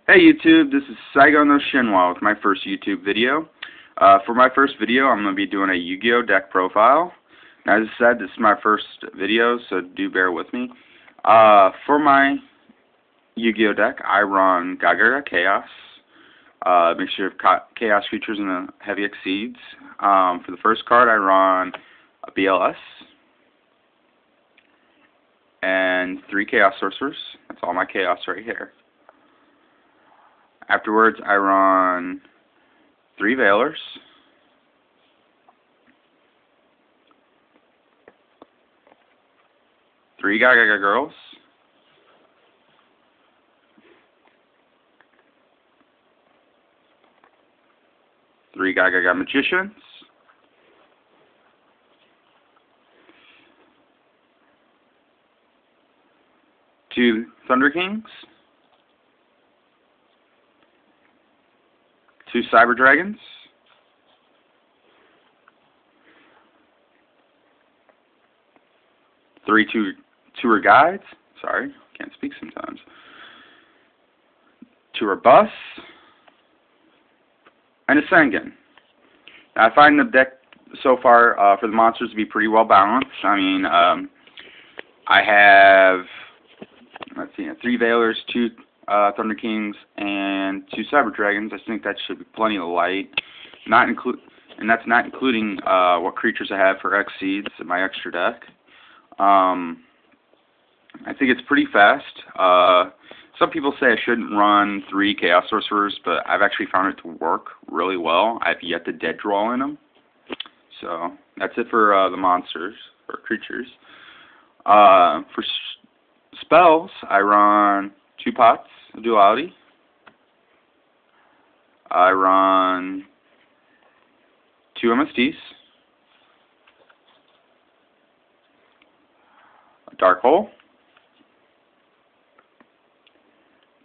Hey YouTube, this is SaigoNoShinwa with my first YouTube video. For my first video, I'm going to be doing a Yu-Gi-Oh deck profile. As I said, this is my first video, so do bear with me. For my Yu-Gi-Oh deck, I run Gagaga Chaos, mixture of Chaos creatures and the heavy exceeds. For the first card, I run a BLS and 3 Chaos Sorcerers. That's all my Chaos right here. Afterwards, I run 3 Veilers, 3 Gagaga Girls, 3 Gagaga Magicians, 2 Thunder Kings, 2 Cyber Dragons, 3 Tour Guides, sorry, can't speak sometimes, 2 Rebuffs, and a Sengen. Now, I find the deck so far for the monsters to be pretty well balanced. I mean, I have, let's see, 3 Veilers, 2 Thunder Kings, and 2 Cyber Dragons. I think that should be plenty of light. And that's not including what creatures I have for Exceeds in my extra deck. I think it's pretty fast. Some people say I shouldn't run 3 Chaos Sorcerers, but I've actually found it to work really well. I've yet to dead draw in them. So that's it for the monsters, or creatures. For spells, I run 2 Pots of Duality. I run 2 MSTs, a Dark Hole,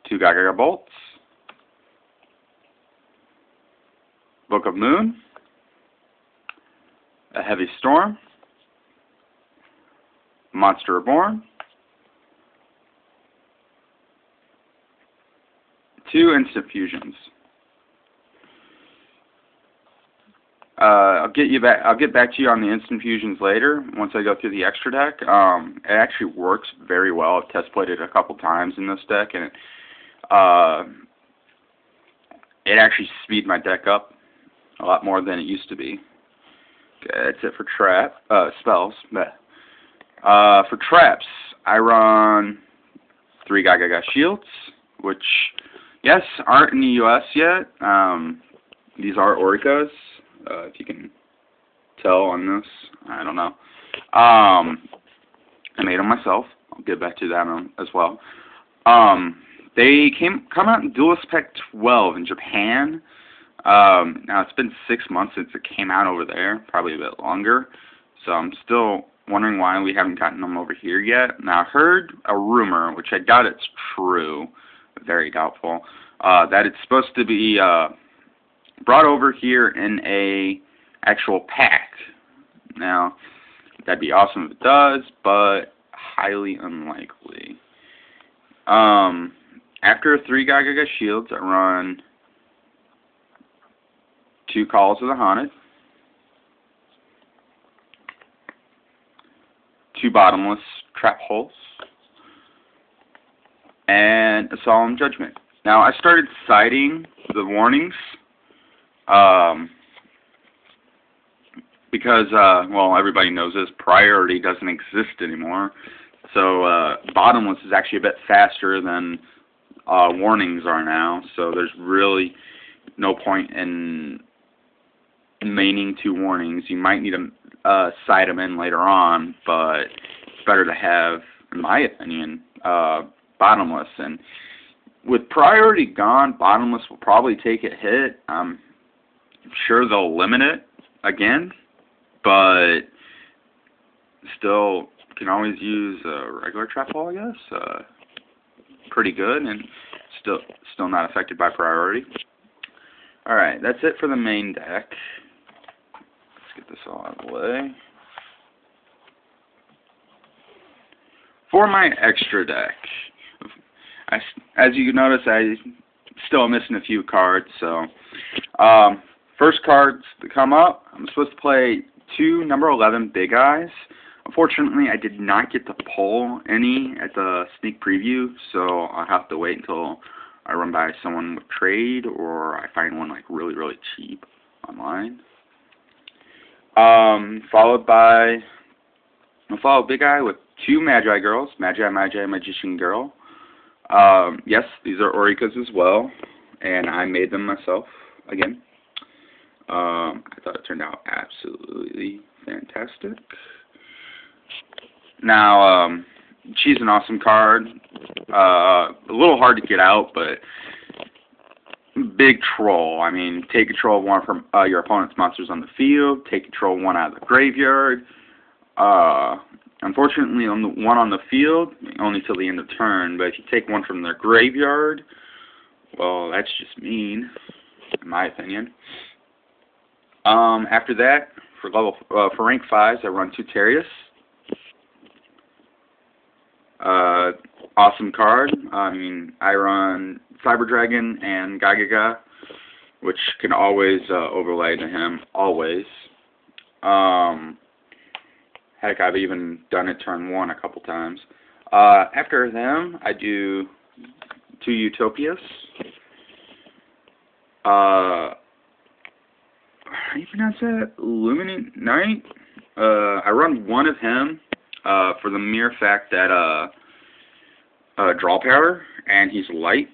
2 Gagaga Bolts, Book of Moon, a Heavy Storm, Monster Reborn, 2 Instant Fusions. I'll get back to you on the Instant Fusions later once I go through the extra deck. It actually works very well. I've test played it a couple times in this deck, and it actually speeds my deck up a lot more than it used to be. Okay, that's it for spells. For traps, I run 3 Gagaga Shields, which, yes, aren't in the U.S. yet. These are Oricas, if you can tell on this. I don't know. I made them myself. I'll get back to that as well. They come out in Duelist Pack 12 in Japan. Now, it's been 6 months since it came out over there, probably a bit longer. So I'm still wondering why we haven't gotten them over here yet. Now, I heard a rumor, which I doubt it's true, very doubtful, that it's supposed to be brought over here in a actual pack. Now, that'd be awesome if it does, but highly unlikely. After 3 Gagaga Shields, I run 2 Calls of the Haunted, 2 Bottomless Trap Holes, and a Solemn Judgment. Now, I started citing the warnings because, well, everybody knows this, priority doesn't exist anymore. So Bottomless is actually a bit faster than warnings are now, so there's really no point in maining 2 warnings. You might need to side them in later on, but it's better to have, in my opinion, Bottomless. And with priority gone, Bottomless will probably take a hit. I'm sure they'll limit it again, but still can always use a regular trap hole, I guess. Pretty good, and still not affected by priority. Alright, that's it for the main deck. Let's get this all out of the way. For my extra deck, as you notice, I still missing a few cards, so first cards to come up, I'm supposed to play 2 number 11 Big Eyes. Unfortunately, I did not get to pull any at the sneak preview, so I'll have to wait until I run by someone with trade or I find one like really, really cheap online. Followed by a Big Eye with 2 Magi Girls, Magi, Magician Girl. Yes, these are Orikas as well, and I made them myself again. I thought it turned out absolutely fantastic. Now, she's an awesome card. A little hard to get out, but big troll. I mean, take control of one from your opponent's monsters on the field. Take control of one out of the graveyard. Unfortunately, on the one on the field, only till the end of turn. But if you take one from their graveyard, well, that's just mean, in my opinion. After that, for rank 5s, I run 2 Terius. Awesome card. I mean, I run Cyber Dragon and Gagaga, which can always overlay to him, always. Heck, I've even done it turn 1 a couple times. After them, I do 2 Utopias. How do you pronounce that? Luminant Knight? I run 1 of him for the mere fact that draw power, and he's light.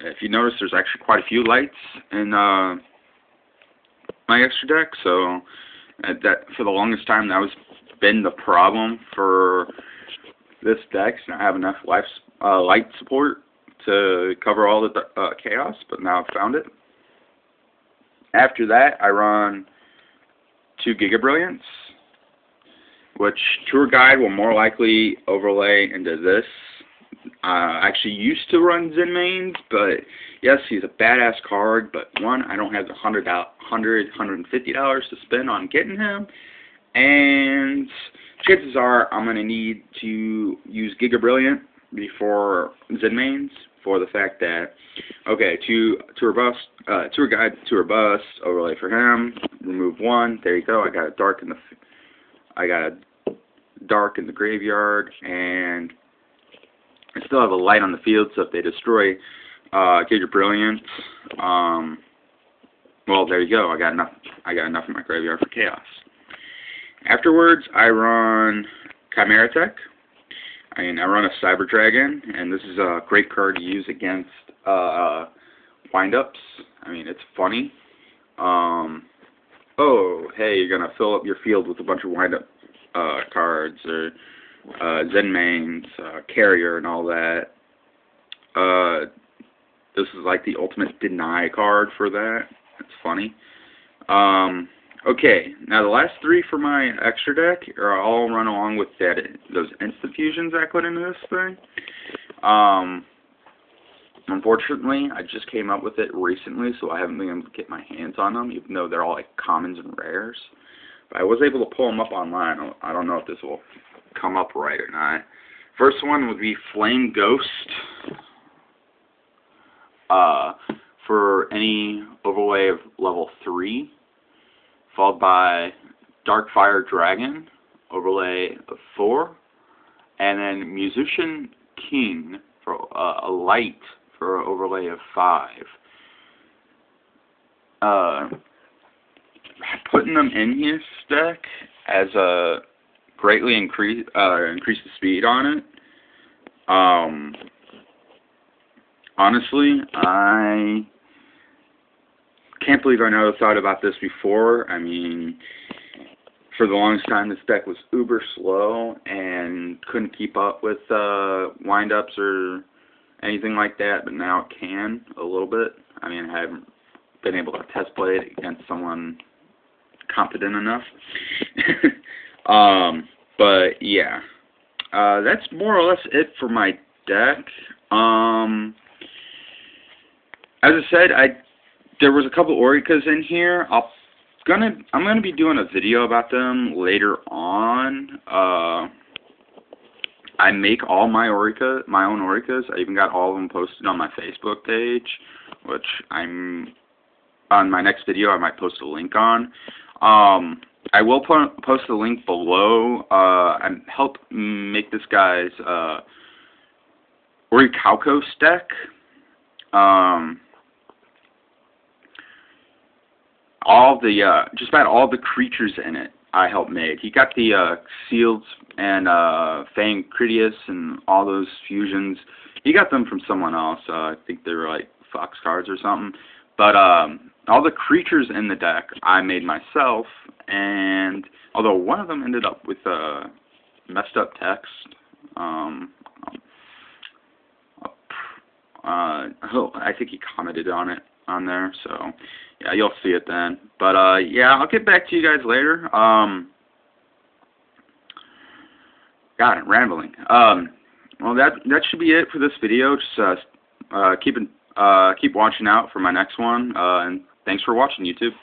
If you notice, there's actually quite a few lights in my extra deck, so that for the longest time that was been the problem for this deck, to not have enough light support to cover all the chaos, but now I've found it. After that, I run 2 Giga Brilliance, which Tour Guide will more likely overlay into this. I actually used to run Zen Mains, but yes, he's a badass card, but one, I don't have the $150 to spend on getting him, and chances are I'm going to need to use Giga Brilliant before Zen Mains, for the fact that, okay, Tour Guide, Tour Bust, overlay for him, remove 1, there you go, I got a dark in the graveyard, and I still have a light on the field, so if they destroy Giga Brilliant, well, there you go, I got enough in my graveyard for chaos. Afterwards, I run Chimera Tech. I run a Cyber Dragon, and this is a great card to use against wind-ups. I mean, it's funny. Oh, hey, you're going to fill up your field with a bunch of wind-up cards, or Zen Mains, Carrier, and all that. This is like the ultimate deny card for that. It's funny. Okay, now the last 3 for my extra deck are all run along with those instant fusions I put into this thing. Unfortunately, I just came up with it recently, so I haven't been able to get my hands on them, even though they're all like commons and rares. But I was able to pull them up online. I don't know if this will come up right or not. First one would be Flame Ghost. For any overlay of level 3. Followed by Darkfire Dragon, overlay of 4, and then Musician King for a light for overlay of 5. Putting them in his deck as a greatly increase the speed on it. Honestly, I can't believe I never thought about this before. I mean, for the longest time, this deck was uber slow and couldn't keep up with wind-ups or anything like that, but now it can a little bit. I mean, I haven't been able to test play it against someone competent enough. But, yeah. That's more or less it for my deck. As I said, there was a couple Orikas in here. I'm gonna be doing a video about them later on. I make all my own Orikas. I even got all of them posted on my Facebook page, which I'm on my next video I might post a link on. I will post the link below. I helped make this guy's Orichalcos deck. Just about all the creatures in it I helped made. He got the Sealed and Fang Critias and all those fusions. He got them from someone else. I think they were like Fox cards or something. But all the creatures in the deck I made myself, and although one of them ended up with messed up text, I think he commented on it on there, so yeah, you'll see it then. But yeah, I'll get back to you guys later. God, I'm rambling. Well, that should be it for this video. Just keep watching out for my next one, and thanks for watching, YouTube.